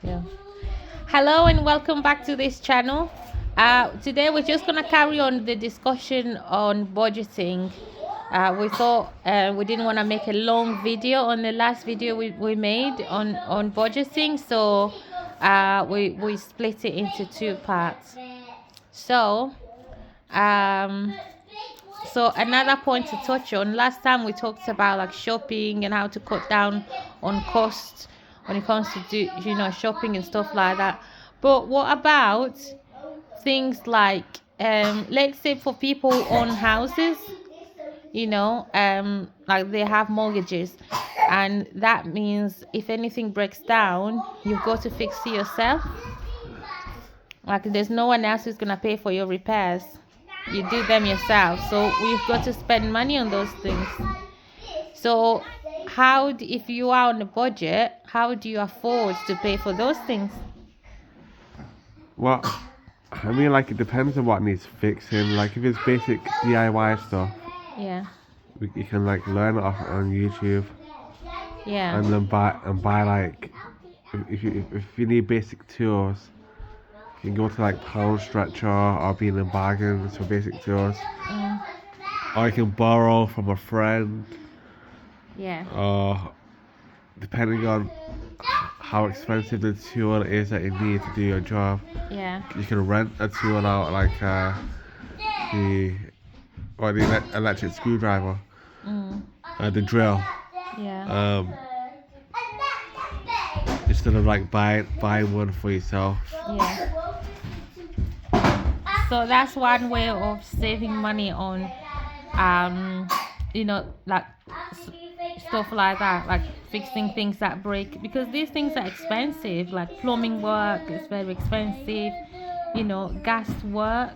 Yeah. Hello and welcome back to this channel. Today we're just gonna carry on the discussion on budgeting. We thought we didn't want to make a long video on the last video we made on budgeting, so we split it into two parts. So um so another point to touch on, last time we talked about like shopping and how to cut down on costs when it comes to shopping and stuff like that. But what about things like let's say for people who own houses, like they have mortgages, and that means if anything breaks down, you've got to fix it yourself. Like there's no one else who's gonna pay for your repairs. You do them yourself. So we've got to spend money on those things. So if you are on a budget, how do you afford to pay for those things? Well, I mean, like, it depends on what needs fixing. Like, if it's basic DIY stuff, Yeah. you can like learn it off on YouTube, Yeah. and then buy like, if you need basic tools, you can go to like Pound Stretcher or Bean and Bargains for basic tools, or you can borrow from a friend, Yeah. or depending on how expensive the tool is that you need to do your job, Yeah. you can rent a tool out, like the electric screwdriver, the drill, Yeah. instead of like buying one for yourself. Yeah. So that's one way of saving money on like stuff like that, like fixing things that break, because these things are expensive. Like plumbing work is very expensive, gas work,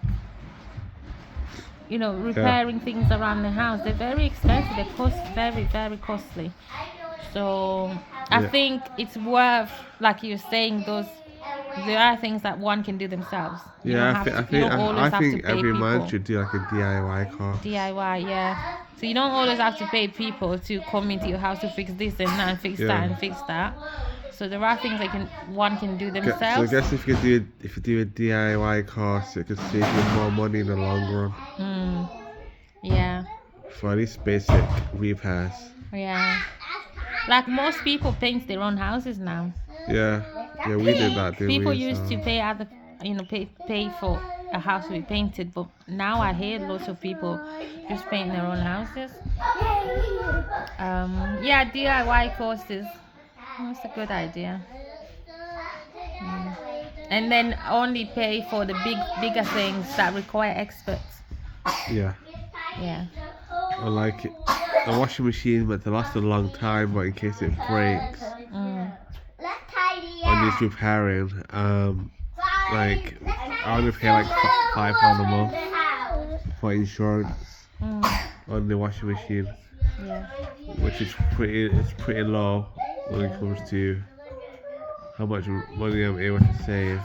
repairing things around the house, they're very expensive. They cost very, very costly. So I Yeah. think it's worth, like you're saying, there are things that one can do themselves. You don't have to, you don't always have to pay every man people. should do like a DIY course. DIY, yeah. So you don't always have to pay people to come into your house to fix this and that and fix that and fix that. So there are things one can do So I themselves. guess if you do a DIY course, it could save you more money in the long run Yeah, for at least basic repairs. yeah. Like most people paint their own houses now. Yeah, we did that. People used to pay pay for a house to be painted, but now I hear lots of people just paint their own houses. Yeah, DIY courses. That's a good idea. And then only pay for the bigger things that require experts. Yeah. Yeah. I like it. A washing machine meant to last a long time, but in case it breaks or needs repairing, like I only pay like £5 a month for insurance on the washing machine, Yeah. which is pretty low when it comes to how much money I'm able to save.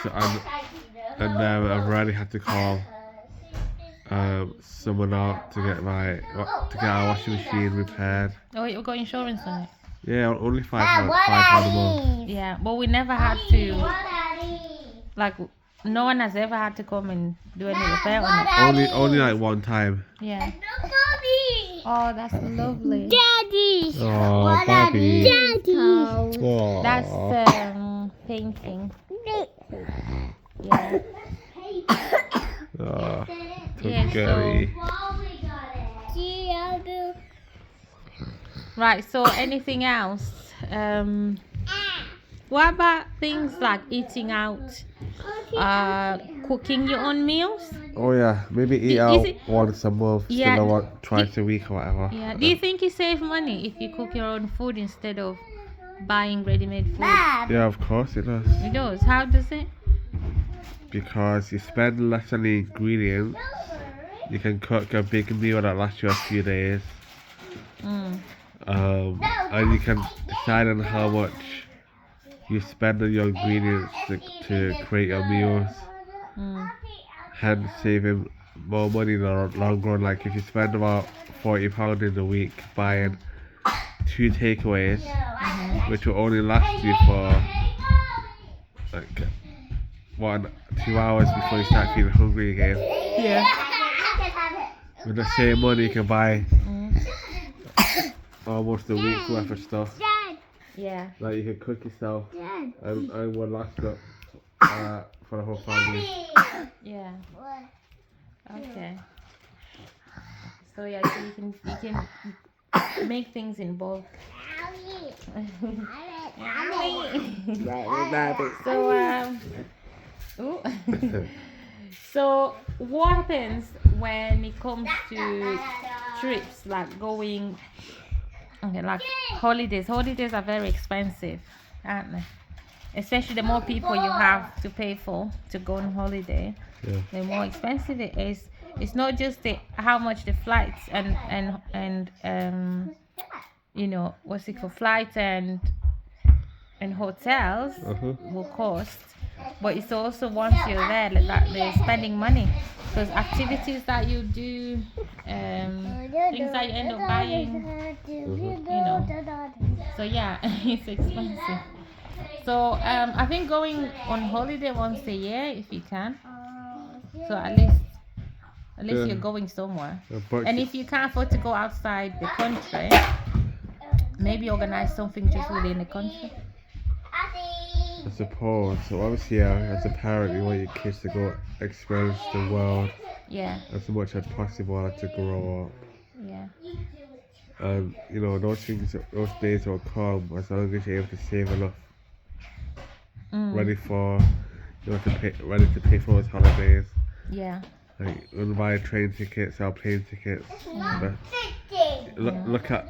So I've already had to call someone out to get our washing machine repaired. Oh, you got insurance on it? Yeah, only £5 a month. Yeah, but we never had to, like, no one has ever had to come and do any repair on it. Only like one time. Yeah. Oh, that's lovely. Daddy. Oh, Bobby. Daddy. Oh. That's painting. Yeah. Oh, Yeah, Gary. Right, so anything else? What about things like eating out, cooking your own meals? Oh yeah, maybe eat Is out it- once a month, Yeah. instead of twice a week or whatever. Yeah. Do you think you save money if you cook your own food instead of buying ready-made food? Yeah, of course it does. It does. How does it? Because you spend less on the ingredients. You can cook a big meal that lasts you a few days. And you can decide on how much you spend on your ingredients to create your meals. Hence saving more money in the long run. Like if you spend about £40 in a week buying 2 takeaways, which will only last you for like 1-2 hours before you start feeling hungry again. Yeah. With the same money, you can buy almost a week's worth of stuff. Yeah. Like you can cook yourself and will last up for the whole family. Yeah. Okay. So yeah, so you can make things in bulk. So ooh. So what happens when it comes to trips, like going, okay, like holidays? Holidays are very expensive, aren't they? Especially the more people you have to pay for to go on holiday, Yeah. the more expensive it is. It's not just how much the flights and you know, what's it for, flights and hotels will cost, but it's also once you're there that they're spending money, because activities that you do, things that you end up buying, you know. So yeah, it's expensive. So I think going on holiday once a year if you can. So at least you're going somewhere. And if you can't afford to go outside the country, maybe organize something just within the country. I suppose. So obviously, as a parent, you want your kids to go experience the world as much as possible to grow up. Yeah. And you know, those days will come as long as you're able to save enough, ready to pay for those holidays. Yeah. Like buy train tickets or plane tickets. But look at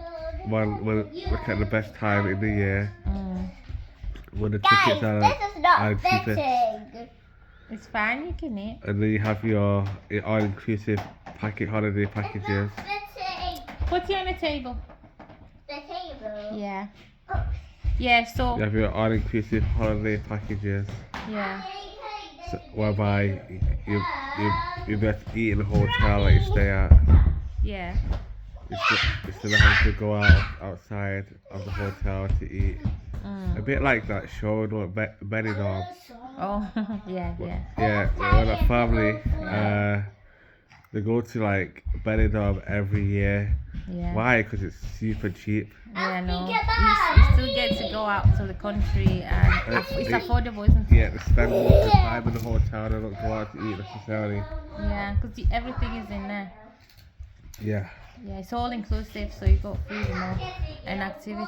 the best time in the year. When the tickets are cheapest. It's fine, you can eat. And then you have your all-inclusive holiday packages. Put it on the table. The table? Yeah. Yeah, so... You have your all-inclusive holiday packages. Yeah. So, whereby you get to eat in a hotel that you stay at. Yeah. Instead of having to go outside of the hotel to eat. A bit like that show, Benidorm. Oh, yeah. Yeah, when a family, they go to like Benidorm every year. Yeah. Why? Because it's super cheap. Yeah, no. You still get to go out to the country and it's affordable, isn't it? Yeah, they spend most of the time in the hotel, they don't go out to eat necessarily. Yeah, because everything is in there. Yeah. Yeah, it's all inclusive, so you got food and activity.